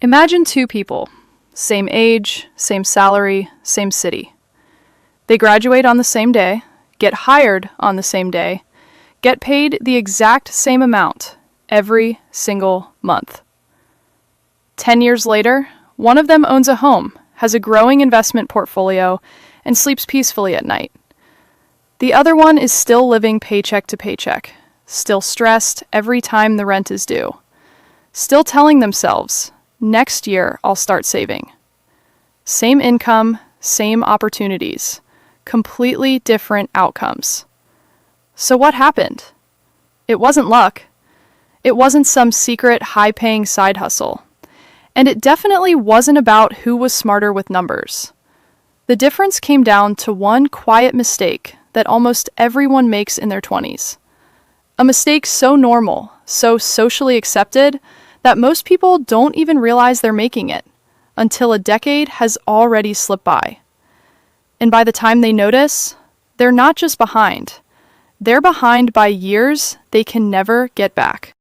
Imagine two people, same age, same salary, same city. They graduate on the same day, get hired on the same day, get paid the exact same amount every single month. 10 years later, one of them owns a home, has a growing investment portfolio, and sleeps peacefully at night. The other one is still living paycheck to paycheck, still stressed every time the rent is due, still telling themselves, next year I'll start saving. Same income, same opportunities, completely different outcomes. So what happened? It wasn't luck. It wasn't some secret high-paying side hustle. And it definitely wasn't about who was smarter with numbers. The difference came down to one quiet mistake that almost everyone makes in their 20s. A mistake so normal, so socially accepted, that most people don't even realize they're making it until a decade has already slipped by. And by the time they notice, they're not just behind. They're behind by years they can never get back.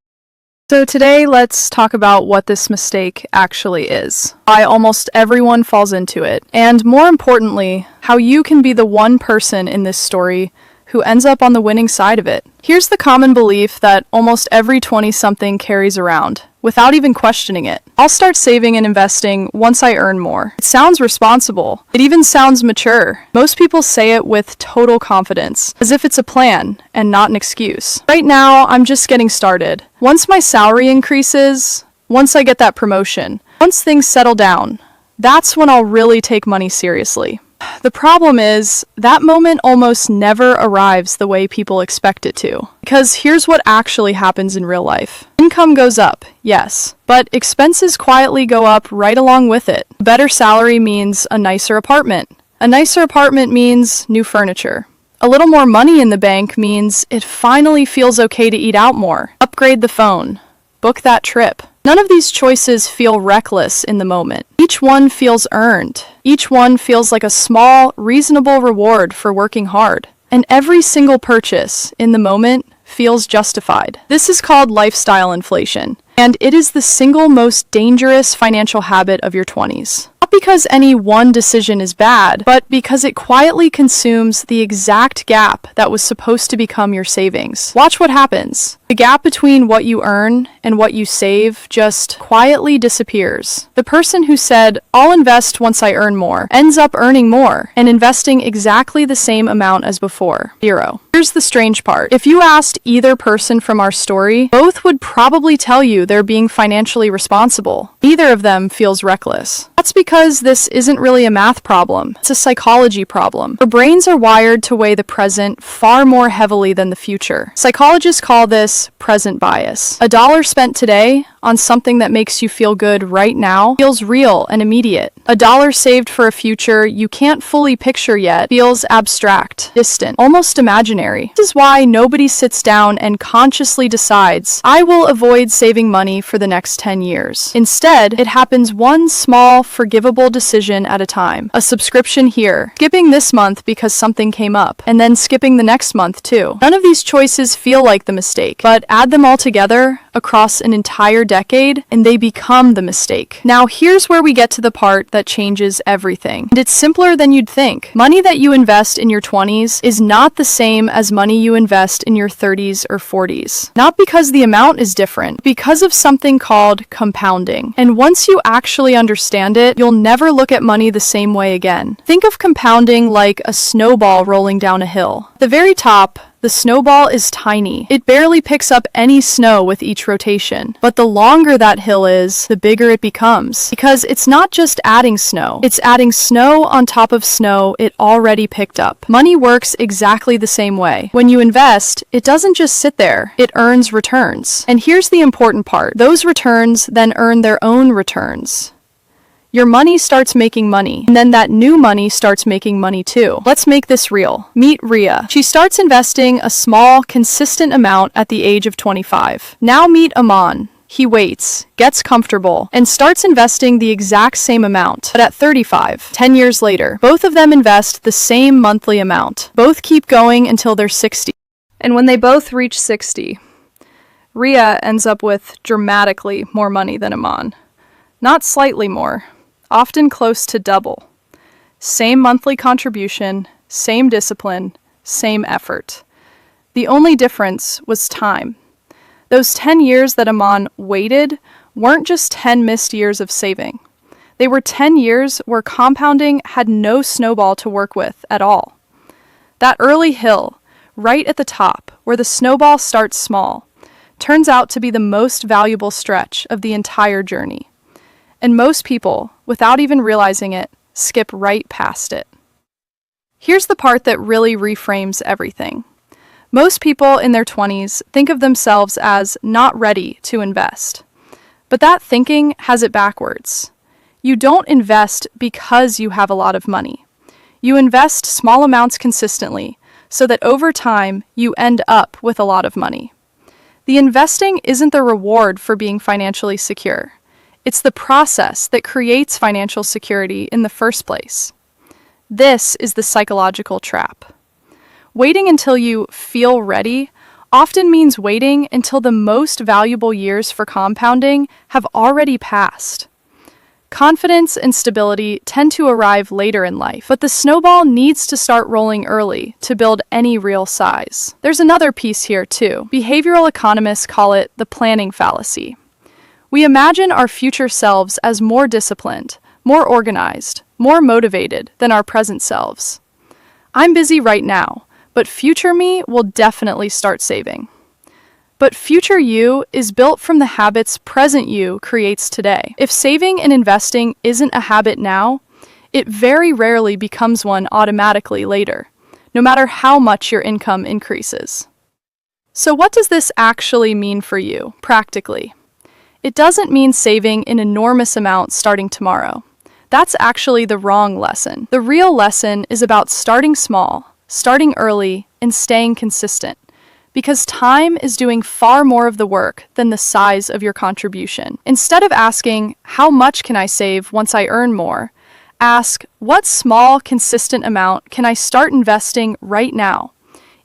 So today, let's talk about what this mistake actually is, why almost everyone falls into it, and more importantly, how you can be the one person in this story who ends up on the winning side of it. Here's the common belief that almost every 20-something carries around, without even questioning it. I'll start saving and investing once I earn more. It sounds responsible. It even sounds mature. Most people say it with total confidence, as if it's a plan and not an excuse. Right now, I'm just getting started. Once my salary increases, once I get that promotion, once things settle down, that's when I'll really take money seriously. The problem is, that moment almost never arrives the way people expect it to. Because here's what actually happens in real life. Income goes up, yes, but expenses quietly go up right along with it. A better salary means a nicer apartment. A nicer apartment means new furniture. A little more money in the bank means it finally feels okay to eat out more, upgrade the phone, book that trip. None of these choices feel reckless in the moment. Each one feels earned. Each one feels like a small, reasonable reward for working hard. And every single purchase in the moment feels justified. This is called lifestyle inflation, and it is the single most dangerous financial habit of your 20s. Not because any one decision is bad, but because it quietly consumes the exact gap that was supposed to become your savings. Watch what happens. The gap between what you earn and what you save just quietly disappears. The person who said, "I'll invest once I earn more," ends up earning more and investing exactly the same amount as before. Zero. Here's the strange part. If you asked either person from our story, both would probably tell you they're being financially responsible. Neither of them feels reckless. That's because this isn't really a math problem. It's a psychology problem. Our brains are wired to weigh the present far more heavily than the future. Psychologists call this present bias. A dollar spent today on something that makes you feel good right now feels real and immediate. A dollar saved for a future you can't fully picture yet feels abstract, distant, almost imaginary. This is why nobody sits down and consciously decides, "I will avoid saving money for the next 10 years. Instead, it happens one small, forgivable decision at a time. A subscription here, skipping this month because something came up, and then skipping the next month too. None of these choices feel like the mistake, but add them all together across an entire decade, and they become the mistake. Now, here's where we get to the part that changes everything. And it's simpler than you'd think. Money that you invest in your 20s is not the same as money you invest in your 30s or 40s. Not because the amount is different, because of something called compounding. And once you actually understand it, you'll never look at money the same way again. Think of compounding like a snowball rolling down a hill. At the very top, the snowball is tiny. It barely picks up any snow with each rotation. But the longer that hill is, the bigger it becomes. Because it's not just adding snow. It's adding snow on top of snow it already picked up. Money works exactly the same way. When you invest, it doesn't just sit there. It earns returns. And here's the important part. Those returns then earn their own returns. Your money starts making money, and then that new money starts making money too. Let's make this real. Meet Ria. She starts investing a small, consistent amount at the age of 25. Now meet Aman. He waits, gets comfortable, and starts investing the exact same amount. But at 35, 10 years later, both of them invest the same monthly amount. Both keep going until they're 60. And when they both reach 60, Ria ends up with dramatically more money than Aman. Not slightly more, often close to double. Same monthly contribution, same discipline, same effort. The only difference was time. Those 10 years that Aman waited weren't just 10 missed years of saving. They were 10 years where compounding had no snowball to work with at all. That early hill, right at the top, where the snowball starts small, turns out to be the most valuable stretch of the entire journey. And most people, without even realizing it, skip right past it. Here's the part that really reframes everything. Most people in their 20s think of themselves as not ready to invest. But that thinking has it backwards. You don't invest because you have a lot of money. You invest small amounts consistently so that over time you end up with a lot of money. The investing isn't the reward for being financially secure. It's the process that creates financial security in the first place. This is the psychological trap. Waiting until you feel ready often means waiting until the most valuable years for compounding have already passed. Confidence and stability tend to arrive later in life, but the snowball needs to start rolling early to build any real size. There's another piece here too. Behavioral economists call it the planning fallacy. We imagine our future selves as more disciplined, more organized, more motivated than our present selves. I'm busy right now, but future me will definitely start saving. But future you is built from the habits present you creates today. If saving and investing isn't a habit now, it very rarely becomes one automatically later, no matter how much your income increases. So what does this actually mean for you, practically? It doesn't mean saving an enormous amount starting tomorrow. That's actually the wrong lesson. The real lesson is about starting small, starting early, and staying consistent. Because time is doing far more of the work than the size of your contribution. Instead of asking, how much can I save once I earn more? Ask, what small, consistent amount can I start investing right now,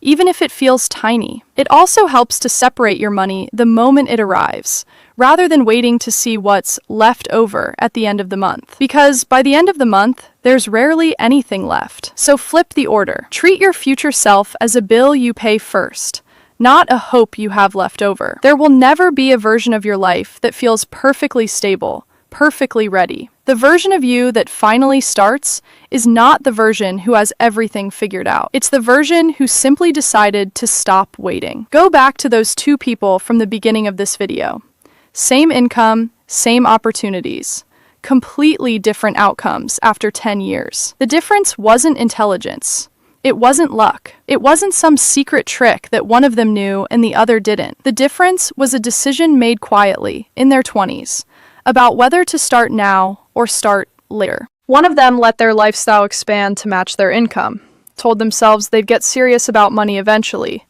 even if it feels tiny? It also helps to separate your money the moment it arrives, rather than waiting to see what's left over at the end of the month. Because by the end of the month, there's rarely anything left. So flip the order. Treat your future self as a bill you pay first, not a hope you have left over. There will never be a version of your life that feels perfectly stable, perfectly ready. The version of you that finally starts is not the version who has everything figured out. It's the version who simply decided to stop waiting. Go back to those two people from the beginning of this video. Same income, same opportunities. Completely different outcomes after 10 years. The difference wasn't intelligence. It wasn't luck. It wasn't some secret trick that one of them knew and the other didn't. The difference was a decision made quietly, in their 20s, about whether to start now or start later. One of them let their lifestyle expand to match their income, told themselves they'd get serious about money eventually,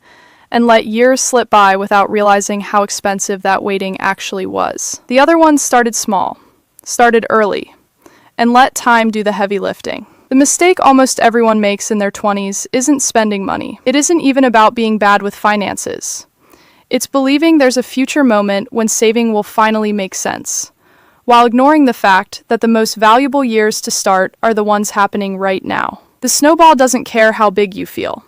and let years slip by without realizing how expensive that waiting actually was. The other one started small, started early, and let time do the heavy lifting. The mistake almost everyone makes in their 20s isn't spending money. It isn't even about being bad with finances. It's believing there's a future moment when saving will finally make sense, while ignoring the fact that the most valuable years to start are the ones happening right now. The snowball doesn't care how big you feel.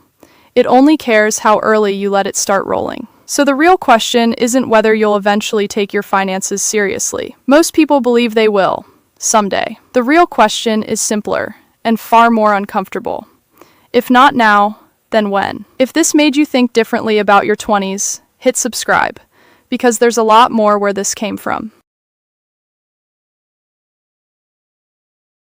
It only cares how early you let it start rolling. So the real question isn't whether you'll eventually take your finances seriously. Most people believe they will, someday. The real question is simpler and far more uncomfortable. If not now, then when? If this made you think differently about your 20s, hit subscribe, because there's a lot more where this came from.